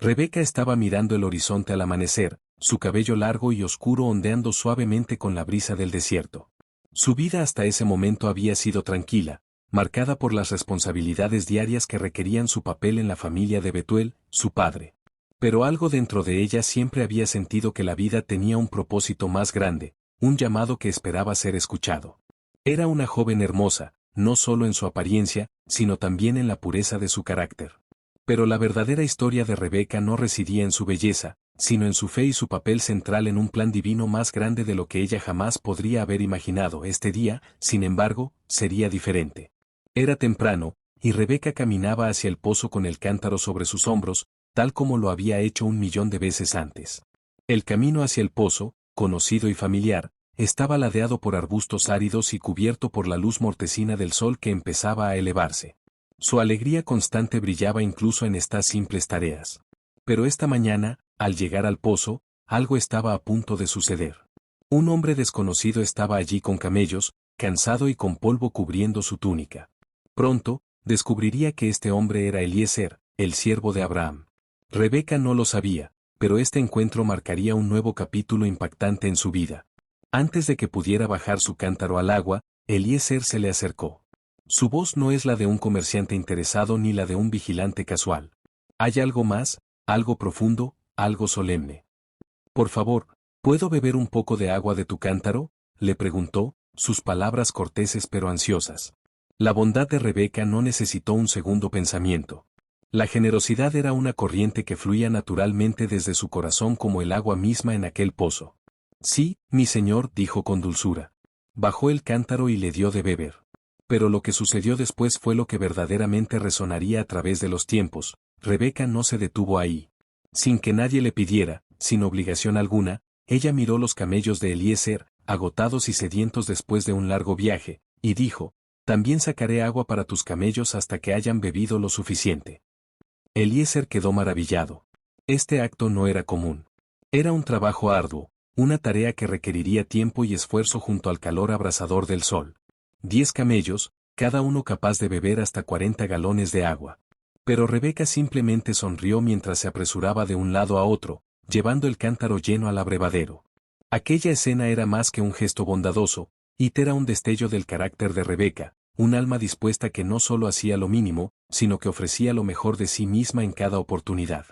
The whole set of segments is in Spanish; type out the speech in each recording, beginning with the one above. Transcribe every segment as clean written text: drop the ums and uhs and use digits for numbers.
Rebeca estaba mirando el horizonte al amanecer, su cabello largo y oscuro ondeando suavemente con la brisa del desierto. Su vida hasta ese momento había sido tranquila, marcada por las responsabilidades diarias que requerían su papel en la familia de Betuel, su padre. Pero algo dentro de ella siempre había sentido que la vida tenía un propósito más grande, un llamado que esperaba ser escuchado. Era una joven hermosa, no solo en su apariencia, sino también en la pureza de su carácter. Pero la verdadera historia de Rebeca no residía en su belleza, sino en su fe y su papel central en un plan divino más grande de lo que ella jamás podría haber imaginado. Este día, sin embargo, sería diferente. Era temprano, y Rebeca caminaba hacia el pozo con el cántaro sobre sus hombros, tal como lo había hecho 1.000.000 de veces antes. El camino hacia el pozo, conocido y familiar, estaba ladeado por arbustos áridos y cubierto por la luz mortecina del sol que empezaba a elevarse. Su alegría constante brillaba incluso en estas simples tareas. Pero esta mañana, al llegar al pozo, algo estaba a punto de suceder. Un hombre desconocido estaba allí con camellos, cansado y con polvo cubriendo su túnica. Pronto, descubriría que este hombre era Eliezer, el siervo de Abraham. Rebeca no lo sabía, pero este encuentro marcaría un nuevo capítulo impactante en su vida. Antes de que pudiera bajar su cántaro al agua, Eliezer se le acercó. Su voz no es la de un comerciante interesado ni la de un vigilante casual. Hay algo más, algo profundo, algo solemne. Por favor, ¿puedo beber un poco de agua de tu cántaro?, le preguntó, sus palabras corteses pero ansiosas. La bondad de Rebeca no necesitó un segundo pensamiento. La generosidad era una corriente que fluía naturalmente desde su corazón como el agua misma en aquel pozo. Sí, mi señor, dijo con dulzura. Bajó el cántaro y le dio de beber. Pero lo que sucedió después fue lo que verdaderamente resonaría a través de los tiempos. Rebeca no se detuvo ahí. Sin que nadie le pidiera, sin obligación alguna, ella miró los camellos de Eliezer, agotados y sedientos después de un largo viaje, y dijo, «También sacaré agua para tus camellos hasta que hayan bebido lo suficiente». Eliezer quedó maravillado. Este acto no era común. Era un trabajo arduo, una tarea que requeriría tiempo y esfuerzo junto al calor abrasador del sol. 10 camellos, cada uno capaz de beber hasta 40 galones de agua. Pero Rebeca simplemente sonrió mientras se apresuraba de un lado a otro, llevando el cántaro lleno al abrevadero. Aquella escena era más que un gesto bondadoso, y era un destello del carácter de Rebeca, un alma dispuesta que no solo hacía lo mínimo, sino que ofrecía lo mejor de sí misma en cada oportunidad.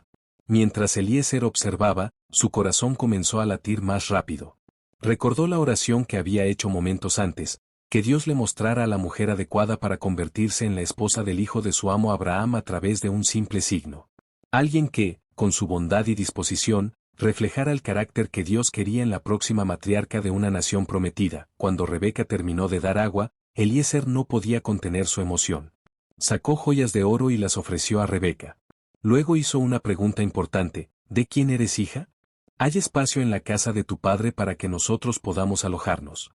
Mientras Eliezer observaba, su corazón comenzó a latir más rápido. Recordó la oración que había hecho momentos antes, que Dios le mostrara a la mujer adecuada para convertirse en la esposa del hijo de su amo Abraham a través de un simple signo. Alguien que, con su bondad y disposición, reflejara el carácter que Dios quería en la próxima matriarca de una nación prometida. Cuando Rebeca terminó de dar agua, Eliezer no podía contener su emoción. Sacó joyas de oro y las ofreció a Rebeca. Luego hizo una pregunta importante, ¿de quién eres hija? ¿Hay espacio en la casa de tu padre para que nosotros podamos alojarnos?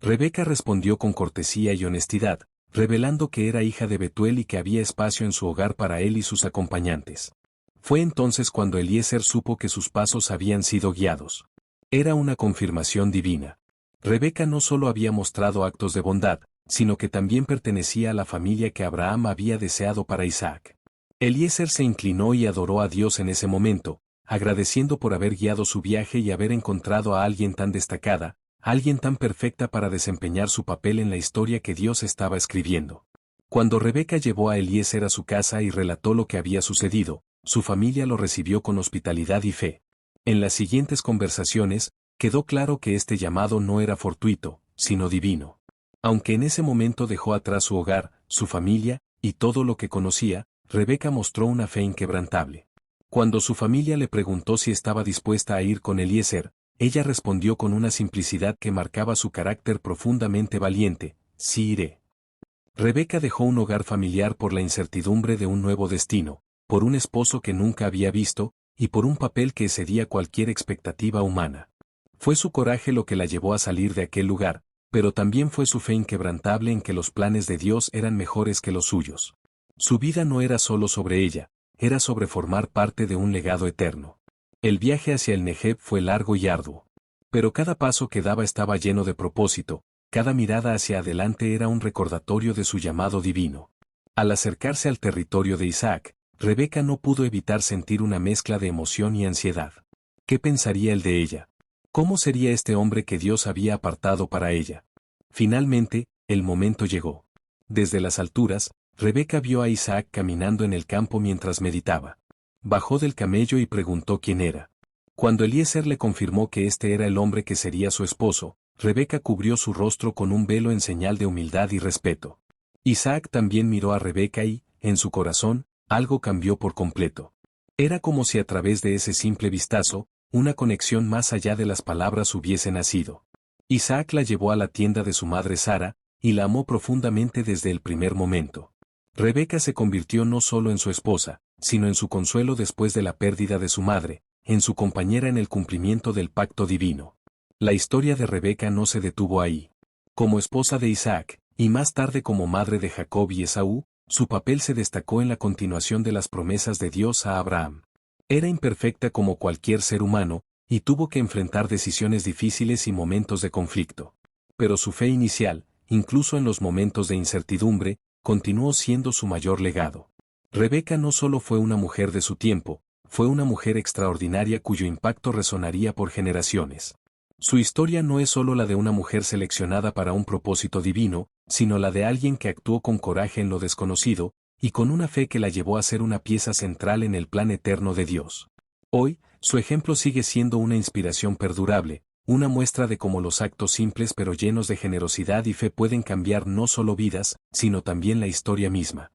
Rebeca respondió con cortesía y honestidad, revelando que era hija de Betuel y que había espacio en su hogar para él y sus acompañantes. Fue entonces cuando Eliezer supo que sus pasos habían sido guiados. Era una confirmación divina. Rebeca no solo había mostrado actos de bondad, sino que también pertenecía a la familia que Abraham había deseado para Isaac. Eliezer se inclinó y adoró a Dios en ese momento, agradeciendo por haber guiado su viaje y haber encontrado a alguien tan destacada, alguien tan perfecta para desempeñar su papel en la historia que Dios estaba escribiendo. Cuando Rebeca llevó a Eliezer a su casa y relató lo que había sucedido, su familia lo recibió con hospitalidad y fe. En las siguientes conversaciones, quedó claro que este llamado no era fortuito, sino divino. Aunque en ese momento dejó atrás su hogar, su familia, y todo lo que conocía, Rebeca mostró una fe inquebrantable. Cuando su familia le preguntó si estaba dispuesta a ir con Eliezer, ella respondió con una simplicidad que marcaba su carácter profundamente valiente, sí iré. Rebeca dejó un hogar familiar por la incertidumbre de un nuevo destino, por un esposo que nunca había visto, y por un papel que excedía cualquier expectativa humana. Fue su coraje lo que la llevó a salir de aquel lugar, pero también fue su fe inquebrantable en que los planes de Dios eran mejores que los suyos. Su vida no era solo sobre ella, era sobre formar parte de un legado eterno. El viaje hacia el Negev fue largo y arduo. Pero cada paso que daba estaba lleno de propósito, cada mirada hacia adelante era un recordatorio de su llamado divino. Al acercarse al territorio de Isaac, Rebeca no pudo evitar sentir una mezcla de emoción y ansiedad. ¿Qué pensaría él de ella? ¿Cómo sería este hombre que Dios había apartado para ella? Finalmente, el momento llegó. Desde las alturas, Rebeca vio a Isaac caminando en el campo mientras meditaba. Bajó del camello y preguntó quién era. Cuando Eliezer le confirmó que este era el hombre que sería su esposo, Rebeca cubrió su rostro con un velo en señal de humildad y respeto. Isaac también miró a Rebeca y, en su corazón, algo cambió por completo. Era como si a través de ese simple vistazo, una conexión más allá de las palabras hubiese nacido. Isaac la llevó a la tienda de su madre Sara, y la amó profundamente desde el primer momento. Rebeca se convirtió no solo en su esposa, sino en su consuelo después de la pérdida de su madre, en su compañera en el cumplimiento del pacto divino. La historia de Rebeca no se detuvo ahí. Como esposa de Isaac, y más tarde como madre de Jacob y Esaú, su papel se destacó en la continuación de las promesas de Dios a Abraham. Era imperfecta como cualquier ser humano, y tuvo que enfrentar decisiones difíciles y momentos de conflicto. Pero su fe inicial, incluso en los momentos de incertidumbre, continuó siendo su mayor legado. Rebeca no solo fue una mujer de su tiempo, fue una mujer extraordinaria cuyo impacto resonaría por generaciones. Su historia no es solo la de una mujer seleccionada para un propósito divino, sino la de alguien que actuó con coraje en lo desconocido, y con una fe que la llevó a ser una pieza central en el plan eterno de Dios. Hoy, su ejemplo sigue siendo una inspiración perdurable, una muestra de cómo los actos simples pero llenos de generosidad y fe pueden cambiar no solo vidas, sino también la historia misma.